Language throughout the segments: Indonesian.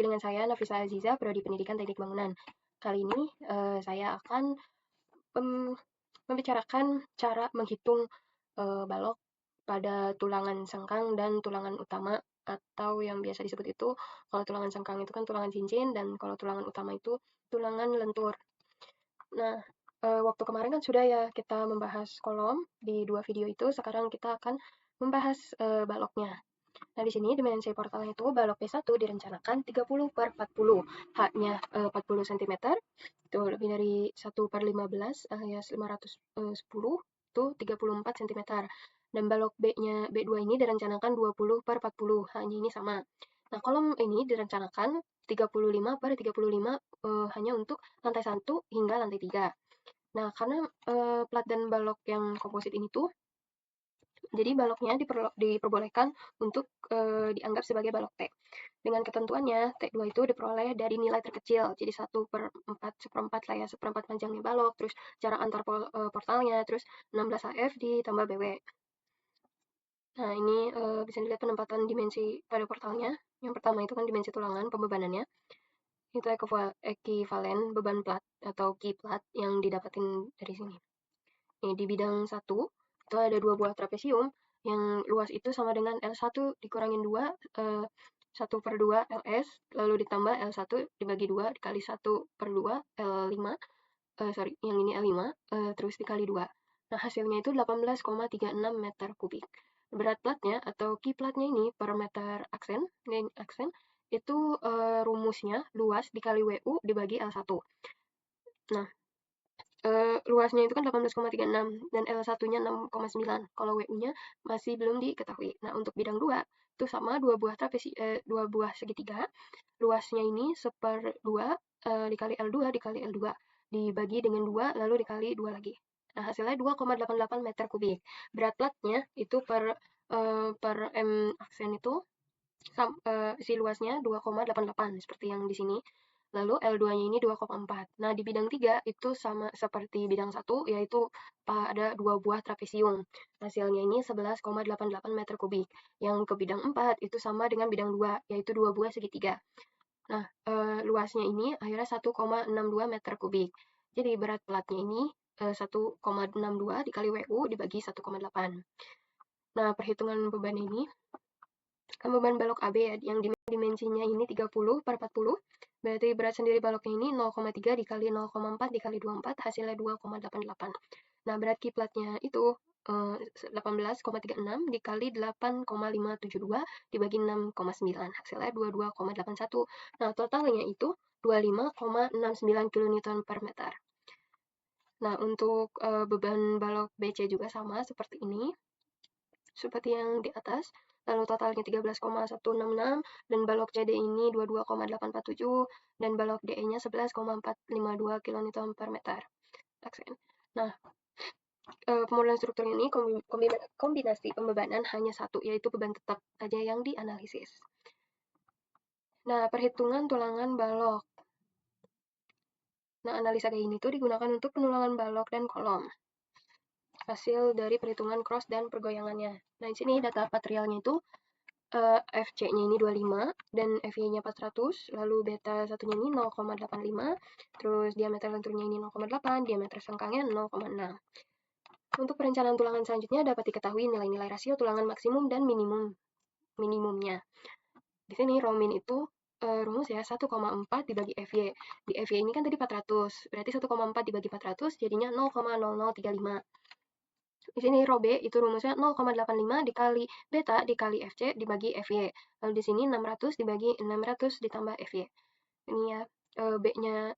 dengan saya Nafisa Aziza, Prodi Pendidikan Teknik Bangunan. Kali ini saya akan membicarakan cara menghitung balok pada tulangan sengkang dan tulangan utama, atau yang biasa disebut itu, kalau tulangan sengkang itu kan tulangan cincin, dan kalau tulangan utama itu tulangan lentur. Nah, waktu kemarin kan sudah ya kita membahas kolom di 2 video itu, sekarang kita akan membahas baloknya. Nah, di sini dimensi portalnya itu balok B1 direncanakan 30/40, H-nya 40 cm, itu lebih dari 1/15 alias 510, itu 34 cm. Dan balok B-nya B2 ini direncanakan 20/40, H-nya ini sama. Nah, kolom ini direncanakan 35/35 hanya untuk lantai 1 hingga lantai 3. Nah, karena plat dan balok yang komposit ini tuh, jadi baloknya diperbolehkan untuk dianggap sebagai balok T. Dengan ketentuannya, T2 itu diperoleh dari nilai terkecil, jadi 1/4 seperempat lah ya, seperempat panjangnya balok, terus jarak antar portalnya, terus 16 AF ditambah BW. Nah, ini bisa dilihat penempatan dimensi pada portalnya. Yang pertama itu kan dimensi tulangan pembebanannya. Itu ekivalen beban plat atau key plat yang didapatin dari sini. Nih, di bidang 1, itu ada 2 buah trapesium yang luas itu sama dengan L1 dikurangin 2, 1/2 LS, lalu ditambah L1 dibagi 2 dikali 1/2 L5, yang ini L5, terus dikali 2. Nah, hasilnya itu 18,36 meter kubik. Berat platnya atau key platnya ini per meter aksen, itu rumusnya luas dikali WU dibagi L1. Nah, luasnya itu kan 18,36 dan L1-nya 6,9. Kalau WU-nya masih belum diketahui. Nah, untuk bidang 2 itu sama 2 buah segitiga. Luasnya ini 1/2 dikali L2 dikali L2 dibagi dengan 2 lalu dikali 2 lagi. Nah, hasilnya 2,88 meter kubik. Berat platnya itu per M aksen itu si luasnya 2,88 seperti yang di sini. Lalu L2-nya ini 2,4. Nah, di bidang 3 itu sama seperti bidang 1, yaitu ada 2 buah trapesium. Hasilnya ini 11,88 meter kubik. Yang ke bidang 4 itu sama dengan bidang 2, yaitu 2 buah segitiga. Nah, luasnya ini akhirnya 1,62 meter kubik. Jadi berat platnya ini 1,62 dikali WU dibagi 1,8. Nah, perhitungan beban ini, beban balok AB ya, yang dimensinya ini 30/40, berarti berat sendiri baloknya ini 0,3 dikali 0,4 dikali 24, hasilnya 2,88. Nah, berat kiplatnya itu 18,36 dikali 8,572 dibagi 6,9, hasilnya 22,81. Nah, totalnya itu 25,69 kN per meter. Nah, untuk beban balok BC juga sama seperti ini, seperti yang di atas. Lalu totalnya 13,166 dan balok CD ini 22,847 dan balok DE-nya 11,452 kN per meter. Nah, pemodelan struktur ini kombinasi pembebanan hanya satu, yaitu beban tetap aja yang dianalisis. Nah, perhitungan tulangan balok. Nah, analisa kayak ini tuh digunakan untuk penulangan balok dan kolom. Hasil dari perhitungan cross dan pergoyangannya. Nah, di sini data materialnya itu FC-nya ini 25 dan FY-nya 400, lalu beta satunya ini 0,85, terus diameter lenturnya ini 0,8, diameter sengkangnya 0,6. Untuk perencanaan tulangan selanjutnya dapat diketahui nilai-nilai rasio tulangan maksimum dan minimumnya. Di sini Romin itu rumus ya 1,4 dibagi FY. Di FY ini kan tadi 400, berarti 1,4 dibagi 400 jadinya 0,0035. Di sini rho B itu rumusnya 0,85 dikali beta dikali FC dibagi FY. Lalu di sini 600 dibagi 600 ditambah FY. Ini ya B-nya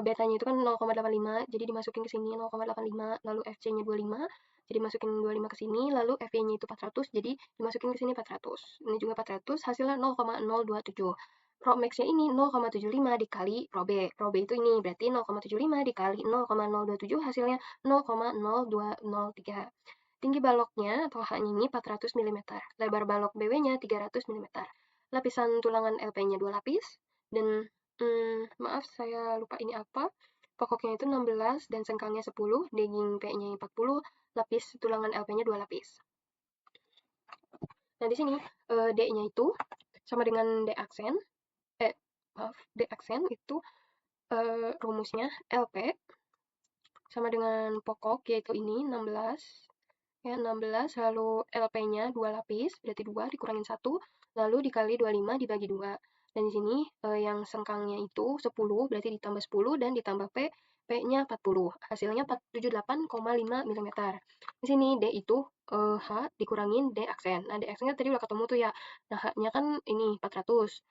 betanya itu kan 0,85, jadi dimasukin ke sini 0,85, lalu FC-nya 25, jadi masukin 25 ke sini, lalu FY-nya itu 400, jadi dimasukin ke sini 400. Ini juga 400, hasilnya 0,027. Rho max-nya ini 0,75 dikali rho B. Rho B itu ini, berarti 0,75 dikali 0,027 hasilnya 0,0203. Tinggi baloknya atau H-nya ini 400 mm. Lebar balok BW-nya 300 mm. Lapisan tulangan LP-nya 2 lapis. Dan maaf saya lupa ini apa. Pokoknya itu 16 dan sengkangnya 10, daging P-nya 40, lapis tulangan LP-nya 2 lapis. Nah, di sini D-nya itu sama dengan D aksen. D aksen itu rumusnya LP sama dengan pokok, yaitu ini 16, ya 16, lalu LP-nya 2 lapis, berarti 2 dikurangin 1, lalu dikali 25 dibagi 2. Dan di sini yang sengkangnya itu 10, berarti ditambah 10 dan ditambah P, P-nya 40. Hasilnya 78,5 mm. Di sini D itu H dikurangin D aksen. Nah, D aksennya tadi udah ketemu tuh ya. Nah, H-nya kan ini 400.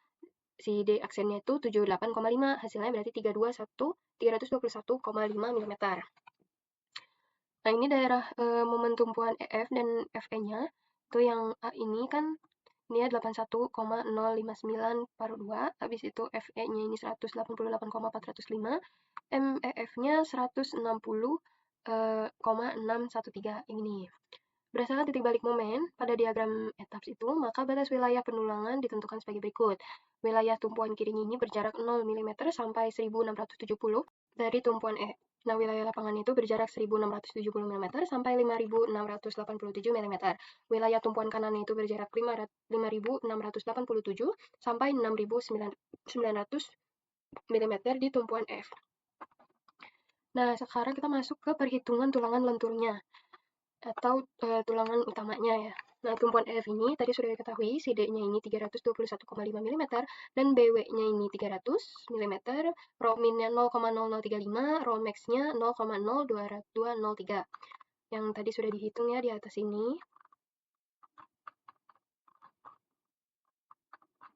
Si D aksennya itu 78,5, hasilnya berarti 321,5 mm. Nah, ini daerah momen tumpuan EF dan FE-nya. Itu yang A ini kan ini 81,059/2, habis itu FE-nya ini 188,405, MEF-nya 160,613 ini. Berdasarkan titik balik momen pada diagram etaps itu, maka batas wilayah pendulangan ditentukan sebagai berikut. Wilayah tumpuan kirinya ini berjarak 0 mm sampai 1670 dari tumpuan E. Nah, wilayah lapangan itu berjarak 1670 mm sampai 5687 mm. Wilayah tumpuan kanannya itu berjarak 5687 sampai 6900 mm di tumpuan F. Nah, sekarang kita masuk ke perhitungan tulangan lenturnya atau tulangan utamanya ya. Nah, tumpuan EF ini tadi sudah diketahui, si D-nya ini 321,5 mm dan BW-nya ini 300 mm, rho min-nya 0,0035, rho max-nya 0,02203. Yang tadi sudah dihitung ya di atas ini.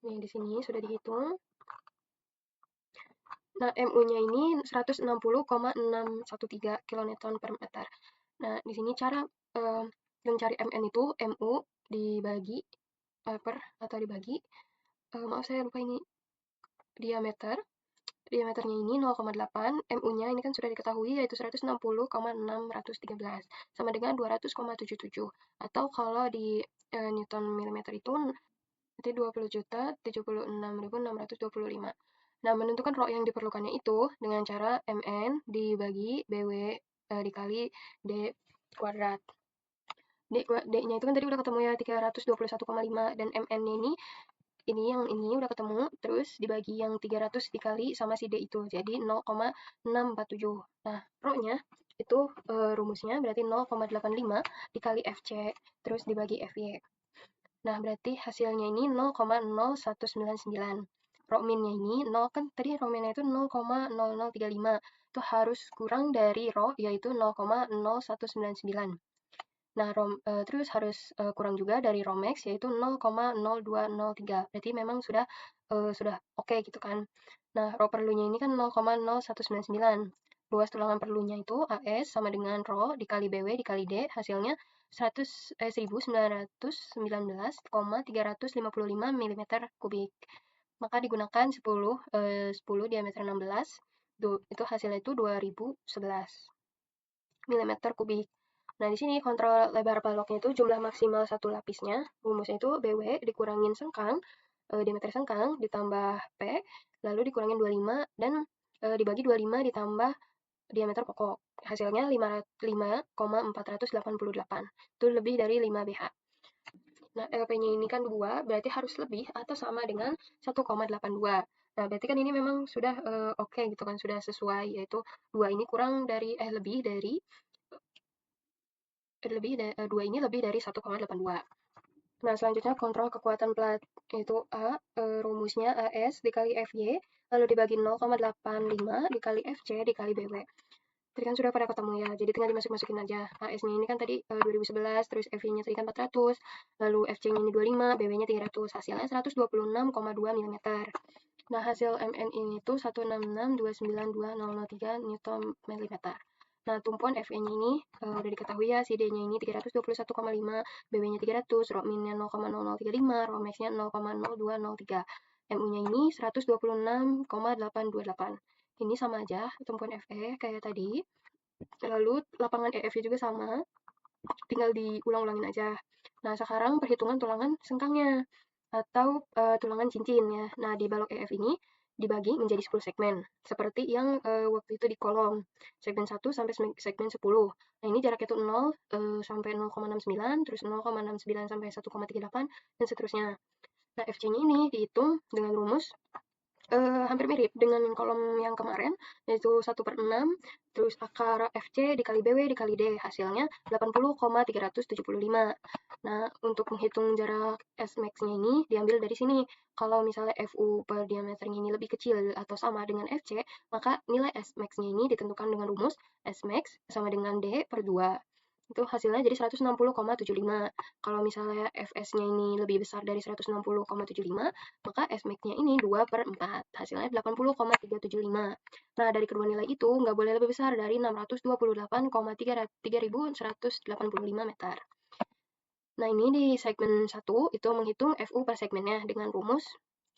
Nih, di sini sudah dihitung. Nah, MU-nya ini 160,613 kN per meter. Nah, di sini cara mencari MN itu MU dibagi per atau dibagi maaf saya lupa ini diameternya ini 0,8, MU-nya ini kan sudah diketahui yaitu 160,613 sama dengan 200,77, atau kalau di Newton milimeter itu berarti 20.076.625. Nah, menentukan rho yang diperlukannya itu dengan cara MN dibagi BW dikali D kuadrat. D-nya itu kan tadi udah ketemu ya 321,5 dan MN-nya ini yang ini udah ketemu, terus dibagi yang 300 dikali sama si D itu, jadi 0,647. Nah, rho-nya itu rumusnya berarti 0,85 dikali FC, terus dibagi FY. Nah, berarti hasilnya ini 0,0199. Rho min-nya ini 0, kan tadi rho min-nya itu 0,0035. Itu harus kurang dari rho, yaitu 0,0199. Nah, terus harus kurang juga dari rho max, yaitu 0,0203. Berarti memang sudah oke gitu kan. Nah, rho perlunya ini kan 0,0199. Luas tulangan perlunya itu AS sama dengan rho dikali BW dikali D, hasilnya 1919,355 mm kubik. Maka digunakan 10 diameter 16, itu hasilnya itu 2011 mm kubik. Nah, di sini kontrol lebar baloknya itu jumlah maksimal satu lapisnya. Rumusnya itu BW dikurangin sengkang, diameter sengkang, ditambah P, lalu dikurangin 25, dan dibagi 25 ditambah diameter pokok. Hasilnya 5,488. Itu lebih dari 5 BH. Nah, LP-nya ini kan 2, berarti harus lebih atau sama dengan 1,82. Nah, berarti kan ini memang sudah oke gitu kan, sudah sesuai, yaitu 2 ini kurang dari, lebih dari 2 ini lebih dari 1,82. Nah, selanjutnya kontrol kekuatan plat, yaitu A, rumusnya AS dikali FY, lalu dibagi 0,85 dikali FC dikali BW. Tadi kan sudah pada ketemu ya, jadi tinggal dimasuk-masukin aja. AS-nya ini kan tadi 2011, terus FY-nya tadi kan 400, lalu FC-nya ini 25, BW-nya 300, hasilnya 126,2 mm. Nah, hasil MN ini tuh 166,292,003 Nm. Nah, tumpuan FE-nya ini udah diketahui ya, si D-nya ini 321,5, BW-nya 300, rho min-nya 0,0035, rho max-nya 0,0203. MU-nya ini 126,828. Ini sama aja tumpuan FE kayak tadi. Lalu lapangan EF-nya juga sama, tinggal diulang-ulangin aja. Nah, sekarang perhitungan tulangan sengkangnya atau tulangan cincin ya. Nah, di balok EF ini dibagi menjadi 10 segmen, seperti yang waktu itu di kolom. Segmen 1 sampai segmen 10. Nah, ini jaraknya itu 0 sampai 0,69, terus 0,69 sampai 1,38, dan seterusnya. Nah, FC-nya ini dihitung dengan rumus hampir mirip dengan kolom yang kemarin, yaitu 1/6, terus akar FC dikali BW dikali D, hasilnya 80,375. Nah, untuk menghitung jarak S max-nya ini diambil dari sini. Kalau misalnya FU per diameternya ini lebih kecil atau sama dengan FC, maka nilai S max-nya ini ditentukan dengan rumus S max sama dengan D per 2. Itu hasilnya jadi 160,75. Kalau misalnya Fs-nya ini lebih besar dari 160,75, maka Smax-nya ini 2/4, hasilnya 80,375. Nah, dari kedua nilai itu nggak boleh lebih besar dari 628,3185 meter. Nah, ini di segmen 1 itu menghitung FU per segmennya dengan rumus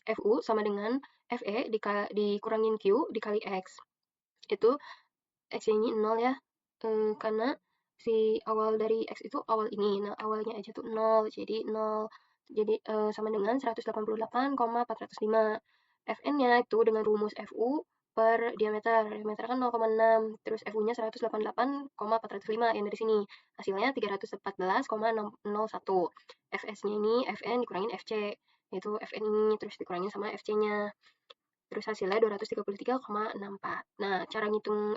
FU sama dengan FE dikurangin Q dikali X. Itu X-nya ini 0 ya, karena si awal dari X itu awal ini. Nah, awalnya aja tuh 0, jadi 0. Jadi, sama dengan 188,405. Fn-nya itu dengan rumus Fu per diameter. Diameter kan 0,6, terus Fu-nya 188,405 yang dari sini. Hasilnya 314,601. Fs-nya ini Fn dikurangin Fc, yaitu Fn ini terus dikurangin sama Fc-nya. Terus hasilnya 233,64. Nah, cara ngitung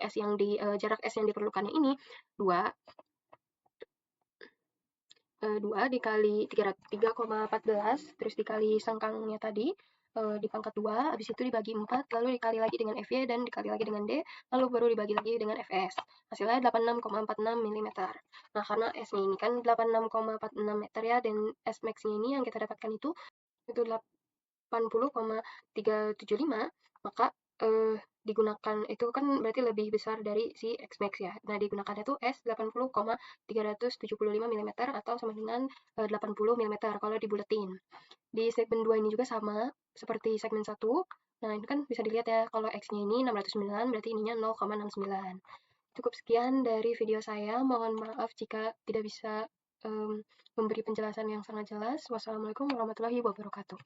jarak S yang diperlukannya ini 2 dikali 3,14 terus dikali sengkangnya tadi di pangkat 2, habis itu dibagi 4, lalu dikali lagi dengan FY dan dikali lagi dengan D, lalu baru dibagi lagi dengan FS. Hasilnya 86,46 mm. Nah, karena S-nya ini kan 86,46 meter ya, dan S max-nya ini yang kita dapatkan itu 80,375, maka digunakan itu kan berarti lebih besar dari si X max ya. Nah, digunakannya tuh S 80,375 mm atau sama dengan 80 mm kalau dibuletin. Di segmen 2 ini juga sama seperti segmen 1. Nah, ini kan bisa dilihat ya, kalau X-nya ini 609 berarti ininya 0,69. Cukup sekian dari video saya. Mohon maaf jika tidak bisa memberi penjelasan yang sangat jelas. Wassalamualaikum warahmatullahi wabarakatuh.